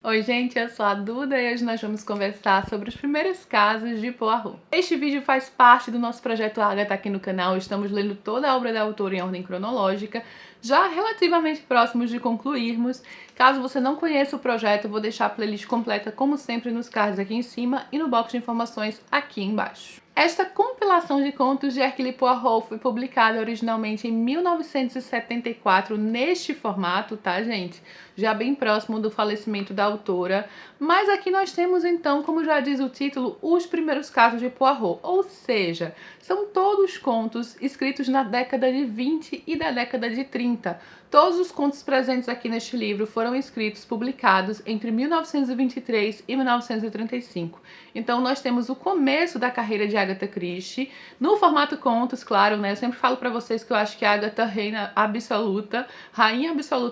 Oi gente, eu sou a Duda e hoje nós vamos conversar sobre os primeiros casos de Poirot. Este vídeo faz parte do nosso projeto Agatha aqui no canal. Estamos lendo toda a obra da autora em ordem cronológica, já relativamente próximos de concluirmos. Caso você não conheça o projeto, eu vou deixar a playlist completa, como sempre, nos cards aqui em cima e no box de informações aqui embaixo. Esta compilação de contos de Hercule Poirot foi publicada originalmente em 1974 neste formato, tá, gente? Já bem próximo do falecimento da autora. Mas aqui nós temos, então, como já diz o título, os primeiros casos de Poirot. Ou seja, são todos contos escritos na década de 20 e da década de 30. Todos os contos presentes aqui neste livro foram escritos, publicados entre 1923 e 1935. Então nós temos o começo da carreira de Agatha Christie, no formato contos, claro, né? Eu sempre falo pra vocês que eu acho que a Agatha rainha absoluta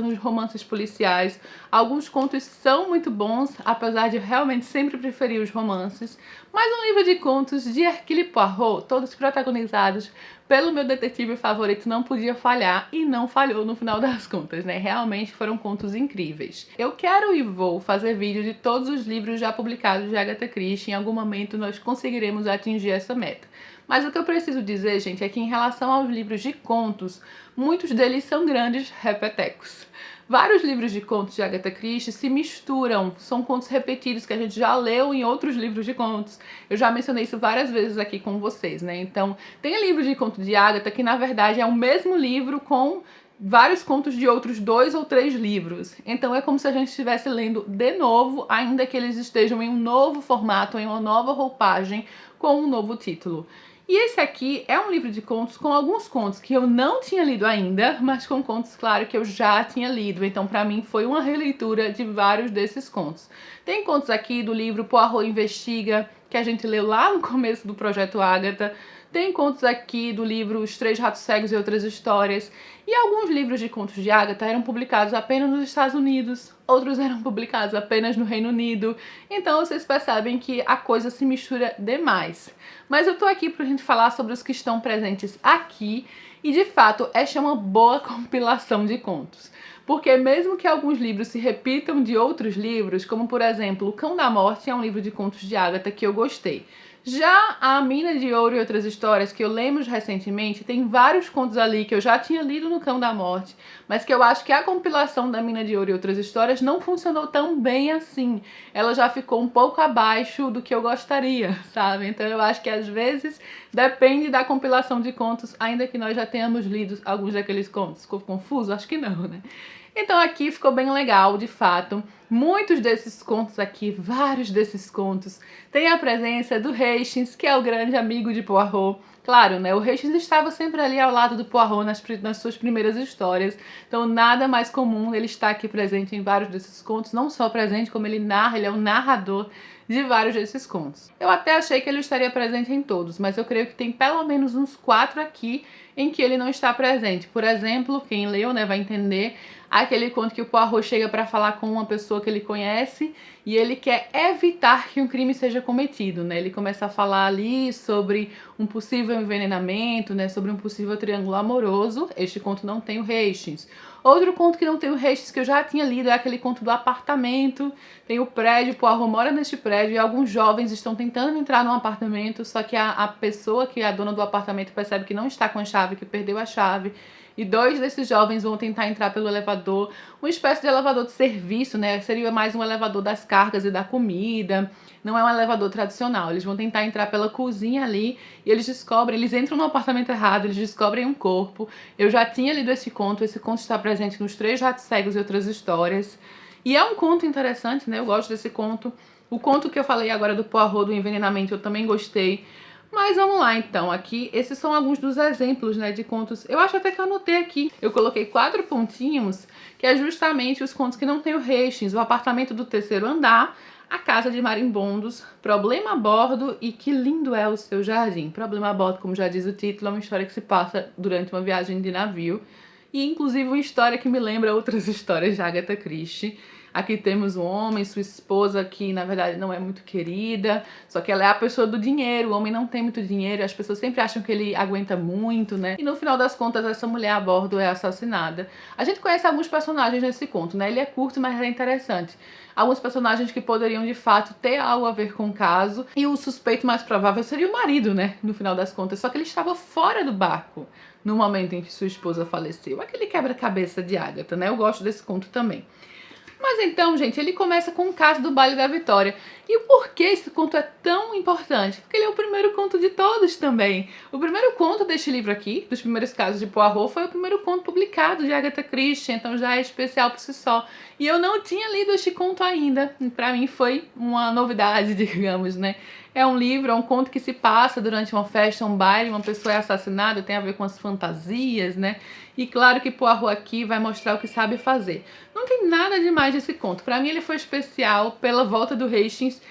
nos romances policiais. Alguns contos são muito bons, apesar de realmente sempre preferir os romances. Mas um livro de contos de Hercule Poirot, todos protagonizados pelo meu detetive favorito, não podia falhar e não falhou no final das contas, né? Realmente foram contos incríveis. Eu quero e vou fazer vídeo de todos os livros já publicados de Agatha Christie. Em algum momento nós conseguiremos atingir essa meta. Mas o que eu preciso dizer, gente, é que em relação aos livros de contos, muitos deles são grandes repetecos. Vários livros de contos de Agatha Christie se misturam, são contos repetidos que a gente já leu em outros livros de contos. Eu já mencionei isso várias vezes aqui com vocês, né? Então, tem livro de conto de Agatha que, na verdade, é o mesmo livro com vários contos de outros 2 ou 3 livros. Então é como se a gente estivesse lendo de novo, ainda que eles estejam em um novo formato, em uma nova roupagem, com um novo título. E esse aqui é um livro de contos com alguns contos que eu não tinha lido ainda, mas com contos, claro, que eu já tinha lido. Então, para mim, foi uma releitura de vários desses contos. Tem contos aqui do livro Poirot Investiga, que a gente leu lá no começo do Projeto Agatha. Tem contos aqui do livro Os Três Ratos Cegos e Outras Histórias. E alguns livros de contos de Agatha eram publicados apenas nos Estados Unidos, outros eram publicados apenas no Reino Unido. Então vocês percebem que a coisa se mistura demais. Mas eu tô aqui pra gente falar sobre os que estão presentes aqui. E de fato, esta é uma boa compilação de contos. Porque mesmo que alguns livros se repitam de outros livros, como por exemplo O Cão da Morte é um livro de contos de Agatha que eu gostei. Já a Mina de Ouro e Outras Histórias, que eu lemos recentemente, tem vários contos ali que eu já tinha lido no Cão da Morte, mas que eu acho que a compilação da Mina de Ouro e Outras Histórias não funcionou tão bem assim. Ela já ficou um pouco abaixo do que eu gostaria, sabe? Então eu acho que às vezes depende da compilação de contos, ainda que nós já tenhamos lido alguns daqueles contos. Ficou confuso? Acho que não, né? Então aqui ficou bem legal, de fato. Muitos desses contos aqui, vários desses contos, tem a presença do Hastings, que é o grande amigo de Poirot. Claro, né? O Hastings estava sempre ali ao lado do Poirot nas suas primeiras histórias. Então nada mais comum ele estar aqui presente em vários desses contos. Não só presente, como ele narra, ele é um narrador de vários desses contos. Eu até achei que ele estaria presente em todos, mas eu creio que tem pelo menos uns 4 aqui em que ele não está presente. Por exemplo, quem leu, né, vai entender aquele conto que o Poirot chega para falar com uma pessoa que ele conhece e ele quer evitar que um crime seja cometido, né? Ele começa a falar ali sobre um possível envenenamento, né, sobre um possível triângulo amoroso. Este conto não tem o Hastings. Outro conto que não tem o Hastings que eu já tinha lido é aquele conto do apartamento. Tem o prédio, Poirot mora neste prédio e alguns jovens estão tentando entrar num apartamento, só que a pessoa que é a dona do apartamento percebe que não está com a chave, que perdeu a chave. E 2 desses jovens vão tentar entrar pelo elevador, uma espécie de elevador de serviço, né? Seria mais um elevador das cargas e da comida, não é um elevador tradicional. Eles vão tentar entrar pela cozinha ali e eles entram no apartamento errado, eles descobrem um corpo. Eu já tinha lido esse conto está presente nos Três Ratos Cegos e Outras Histórias. E é um conto interessante, né? Eu gosto desse conto. O conto que eu falei agora do Poirot, do envenenamento, eu também gostei. Mas vamos lá então, aqui, esses são alguns dos exemplos, né, de contos. Eu acho até que eu anotei aqui. Eu coloquei 4 pontinhos, que é justamente os contos que não tem o Hastings, o apartamento do terceiro andar, a casa de marimbondos, problema a bordo e que lindo é o seu jardim. Problema a bordo, como já diz o título, é uma história que se passa durante uma viagem de navio. E inclusive uma história que me lembra outras histórias de Agatha Christie. Aqui temos um homem, sua esposa que na verdade não é muito querida, só que ela é a pessoa do dinheiro, o homem não tem muito dinheiro, as pessoas sempre acham que ele aguenta muito, né? E no final das contas essa mulher a bordo é assassinada. A gente conhece alguns personagens nesse conto, né? Ele é curto, mas é interessante. Alguns personagens que poderiam de fato ter algo a ver com o caso, e o suspeito mais provável seria o marido, né? No final das contas, só que ele estava fora do barco no momento em que sua esposa faleceu. Aquele quebra-cabeça de Agatha, né? Eu gosto desse conto também. Mas então, gente, ele começa com o caso do Baile da Vitória. E por que esse conto é tão importante? Porque ele é o primeiro conto de todos também. O primeiro conto deste livro aqui, dos primeiros casos de Poirot, foi o primeiro conto publicado de Agatha Christie, então já é especial por si só. E eu não tinha lido este conto ainda. Pra mim foi uma novidade, digamos, né? É um livro, é um conto que se passa durante uma festa, um baile, uma pessoa é assassinada, tem a ver com as fantasias, né? E claro que Poirot aqui vai mostrar o que sabe fazer. Não tem nada demais desse conto. Pra mim ele foi especial pela volta do Hastings,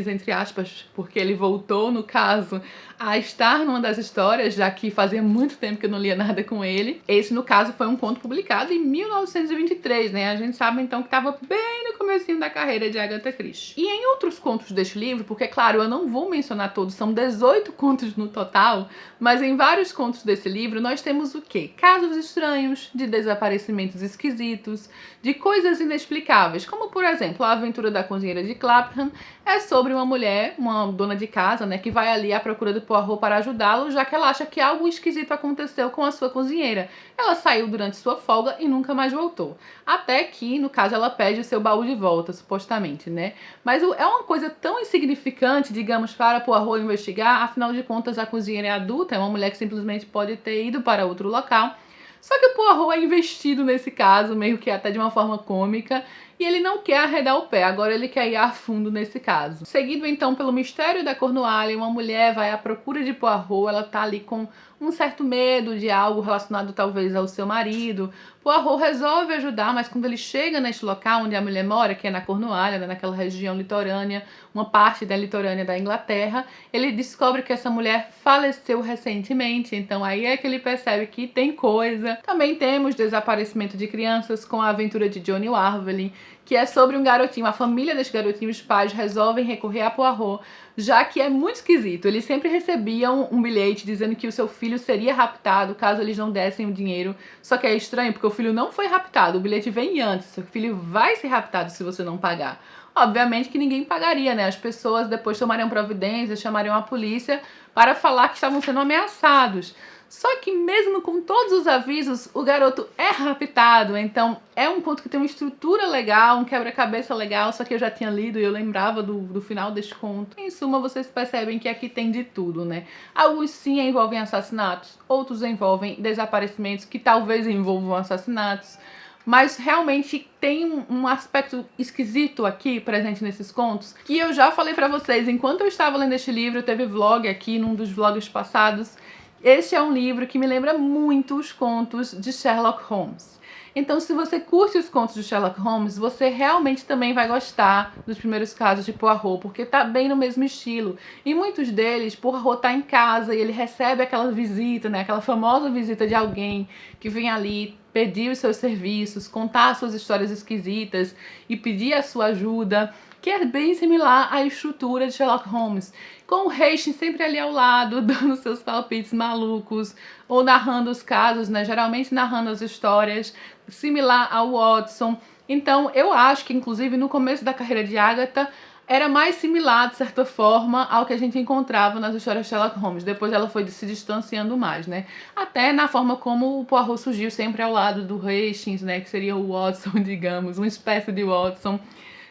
entre aspas, porque ele voltou, no caso, a estar numa das histórias, já que fazia muito tempo que eu não lia nada com ele. Esse, no caso, foi um conto publicado em 1923, né? A gente sabe, então, que estava bem no comecinho da carreira de Agatha Christie. E em outros contos deste livro, porque, claro, eu não vou mencionar todos, são 18 contos no total, mas em vários contos desse livro nós temos o quê? Casos estranhos, de desaparecimentos esquisitos, de coisas inexplicáveis, como, por exemplo, a aventura da cozinheira de Clapham é sobre uma mulher, uma dona de casa, né, que vai ali à procura do Poirot para ajudá-lo, já que ela acha que algo esquisito aconteceu com a sua cozinheira. Ela saiu durante sua folga e nunca mais voltou. Até que, no caso, ela pede o seu baú de volta, supostamente, né? Mas é uma coisa tão insignificante, digamos, para Poirot investigar, afinal de contas a cozinheira é adulta, é uma mulher que simplesmente pode ter ido para outro local. Só que o Poirot é investido nesse caso, meio que até de uma forma cômica, e ele não quer arredar o pé, agora ele quer ir a fundo nesse caso. Seguido então pelo mistério da Cornualles, uma mulher vai à procura de Poirot, ela tá ali com um certo medo de algo relacionado talvez ao seu marido. Poirot resolve ajudar, mas quando ele chega neste local onde a mulher mora, que é na Cornualles, né, naquela região litorânea, uma parte da litorânea da Inglaterra, ele descobre que essa mulher faleceu recentemente, então aí é que ele percebe que tem coisa. Também temos desaparecimento de crianças com a aventura de Johnny Warvely, que é sobre um garotinho, a família desse garotinho, os pais resolvem recorrer a Poirot, já que é muito esquisito. Eles sempre recebiam um bilhete dizendo que o seu filho seria raptado caso eles não dessem o dinheiro. Só que é estranho porque o filho não foi raptado, o bilhete vem antes. Seu filho vai ser raptado se você não pagar. Obviamente que ninguém pagaria, né? As pessoas depois tomariam providências, chamariam a polícia para falar que estavam sendo ameaçados. Só que mesmo com todos os avisos, o garoto é raptado, então é um conto que tem uma estrutura legal, um quebra-cabeça legal, só que eu já tinha lido e eu lembrava do final deste conto. Em suma, vocês percebem que aqui tem de tudo, né? Alguns sim envolvem assassinatos, outros envolvem desaparecimentos que talvez envolvam assassinatos, mas realmente tem um aspecto esquisito aqui presente nesses contos, que eu já falei pra vocês, enquanto eu estava lendo este livro, teve vlog aqui num dos vlogs passados. Este é um livro que me lembra muito os contos de Sherlock Holmes. Então, se você curte os contos de Sherlock Holmes, você realmente também vai gostar dos primeiros casos de Poirot, porque tá bem no mesmo estilo. Em muitos deles, Poirot tá em casa e ele recebe aquela visita, né? Aquela famosa visita de alguém que vem ali pedir os seus serviços, contar suas histórias esquisitas e pedir a sua ajuda, que é bem similar à estrutura de Sherlock Holmes, com o Hastings sempre ali ao lado, dando seus palpites malucos, ou narrando os casos, né? Geralmente narrando as histórias, similar ao Watson. Então, eu acho que, inclusive, no começo da carreira de Agatha, era mais similar, de certa forma, ao que a gente encontrava nas histórias de Sherlock Holmes. Depois ela foi se distanciando mais, né? Até na forma como o Poirot surgiu sempre ao lado do Hastings, né? Que seria o Watson, digamos, uma espécie de Watson.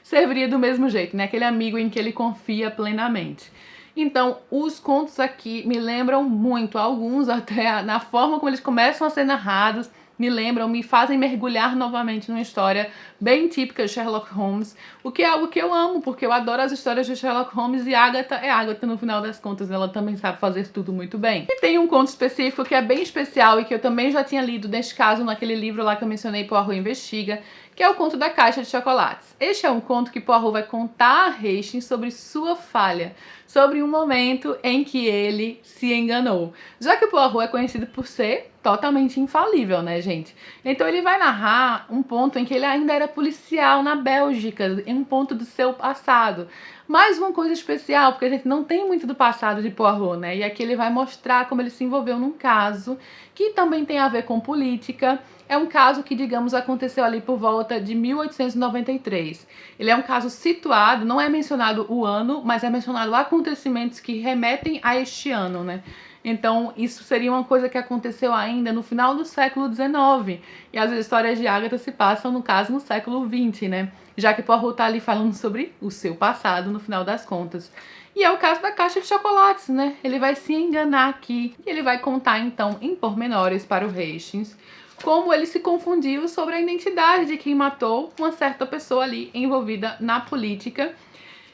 Serviria do mesmo jeito, né? Aquele amigo em que ele confia plenamente. Então, os contos aqui me lembram muito, alguns até na forma como eles começam a ser narrados, me fazem mergulhar novamente numa história bem típica de Sherlock Holmes, o que é algo que eu amo, porque eu adoro as histórias de Sherlock Holmes e Agatha é Agatha no final das contas, ela também sabe fazer tudo muito bem. E tem um conto específico que é bem especial e que eu também já tinha lido, neste caso, naquele livro lá que eu mencionei, Poirot Investiga, que é o conto da caixa de chocolates. Este é um conto que Poirot vai contar a Hastings sobre sua falha, sobre um momento em que ele se enganou. Já que o Poirot é conhecido por ser totalmente infalível, né, gente? Então ele vai narrar um ponto em que ele ainda era policial na Bélgica, em um ponto do seu passado. Mais uma coisa especial, porque a gente não tem muito do passado de Poirot, né? E aqui ele vai mostrar como ele se envolveu num caso que também tem a ver com política. É um caso que, digamos, aconteceu ali por volta de 1893. Ele é um caso situado, não é mencionado o ano, mas é mencionado acontecimentos que remetem a este ano, né? Então, isso seria uma coisa que aconteceu ainda no final do século XIX. E as histórias de Agatha se passam, no caso, no século XX, né? Já que Poirot tá ali falando sobre o seu passado, no final das contas. E é o caso da caixa de chocolates, né? Ele vai se enganar aqui. E ele vai contar, então, em pormenores para o Hastings, como ele se confundiu sobre a identidade de quem matou uma certa pessoa ali envolvida na política.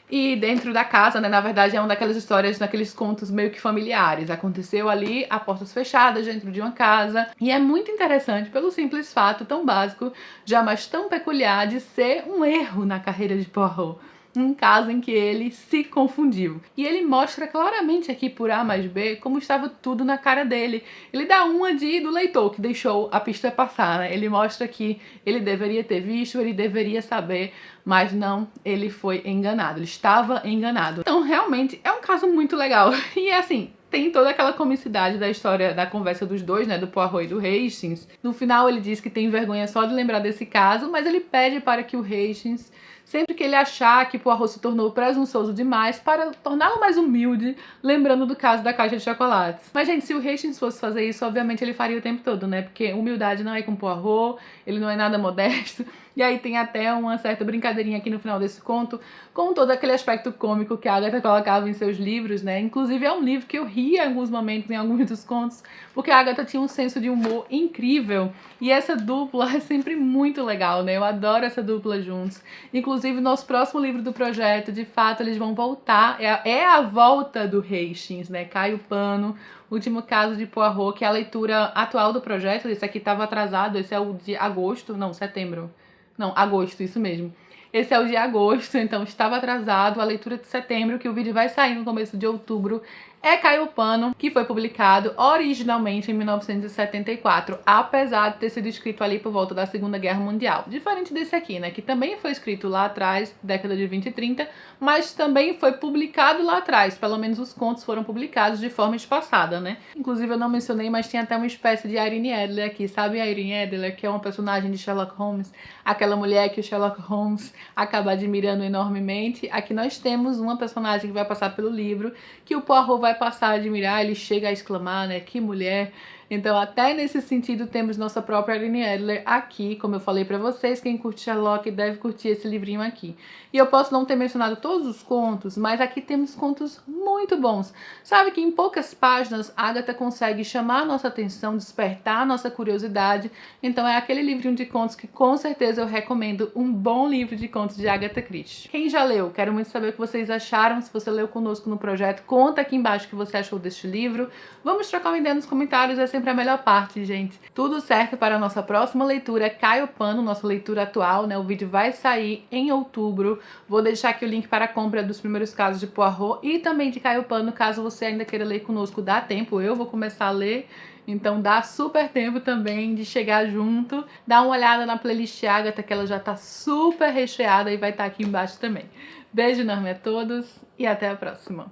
E dentro da casa, né, na verdade é uma daquelas histórias, daqueles contos meio que familiares. Aconteceu ali a portas fechadas dentro de uma casa. E é muito interessante pelo simples fato tão básico, jamais tão peculiar, de ser um erro na carreira de Poirot. Um caso em que ele se confundiu. E ele mostra claramente aqui por A mais B como estava tudo na cara dele. Ele dá uma do leitor que deixou a pista passar, né? Ele mostra que ele deveria ter visto, ele deveria saber, mas não, ele foi enganado, ele estava enganado. Então realmente é um caso muito legal. E assim, tem toda aquela comicidade da história, da conversa dos dois, né, do Poirot e do Hastings. No final ele diz que tem vergonha só de lembrar desse caso, mas ele pede para que o Hastings, sempre que ele achar que Poirot se tornou presunçoso demais, para torná-lo mais humilde, lembrando do caso da caixa de chocolates. Mas, gente, se o Hastings fosse fazer isso, obviamente ele faria o tempo todo, né? Porque humildade não é com Poirot, ele não é nada modesto. E aí tem até uma certa brincadeirinha aqui no final desse conto, com todo aquele aspecto cômico que a Agatha colocava em seus livros, né? Inclusive é um livro que eu ri em alguns momentos, em alguns dos contos, porque a Agatha tinha um senso de humor incrível. E essa dupla é sempre muito legal, né? Eu adoro essa dupla juntos. Inclusive, nosso próximo livro do projeto, de fato, eles vão voltar. É a volta do Hastings, né? Cai o pano. Último caso de Poirot, que é a leitura atual do projeto. Esse aqui estava atrasado, esse é o de agosto, não, setembro. Não, agosto, isso mesmo. Esse é o de agosto, então estava atrasado. A leitura de setembro, que o vídeo vai sair no começo de outubro, é Cai o Pano, que foi publicado originalmente em 1974, apesar de ter sido escrito ali por volta da Segunda Guerra Mundial. Diferente desse aqui, né, que também foi escrito lá atrás, década de 20 e 30, mas também foi publicado lá atrás. Pelo menos os contos foram publicados de forma espaçada, né. Inclusive eu não mencionei, mas tinha até uma espécie de Irene Adler aqui. Sabe a Irene Adler, que é uma personagem de Sherlock Holmes? Aquela mulher que o Sherlock Holmes acaba admirando enormemente. Aqui nós temos uma personagem que vai passar pelo livro, que o Poirot vai passar a admirar, ele chega a exclamar, né, que mulher. Então, até nesse sentido, temos nossa própria Irene Adler aqui. Como eu falei pra vocês, quem curte Sherlock deve curtir esse livrinho aqui. E eu posso não ter mencionado todos os contos, mas aqui temos contos muito bons. Sabe que em poucas páginas, a Agatha consegue chamar a nossa atenção, despertar a nossa curiosidade. Então, é aquele livrinho de contos que, com certeza, eu recomendo. Um bom livro de contos de Agatha Christie. Quem já leu? Quero muito saber o que vocês acharam. Se você leu conosco no projeto, conta aqui embaixo o que você achou deste livro. Vamos trocar uma ideia nos comentários, é sempre a melhor parte, gente. Tudo certo para a nossa próxima leitura, Cai o Pano, nossa leitura atual, né? O vídeo vai sair em outubro. Vou deixar aqui o link para a compra dos primeiros casos de Poirot e também de Cai o Pano, caso você ainda queira ler conosco. Dá tempo, eu vou começar a ler. Então dá super tempo também de chegar junto. Dá uma olhada na playlist Agatha, que ela já tá super recheada e vai estar aqui embaixo também. Beijo enorme a todos e até a próxima.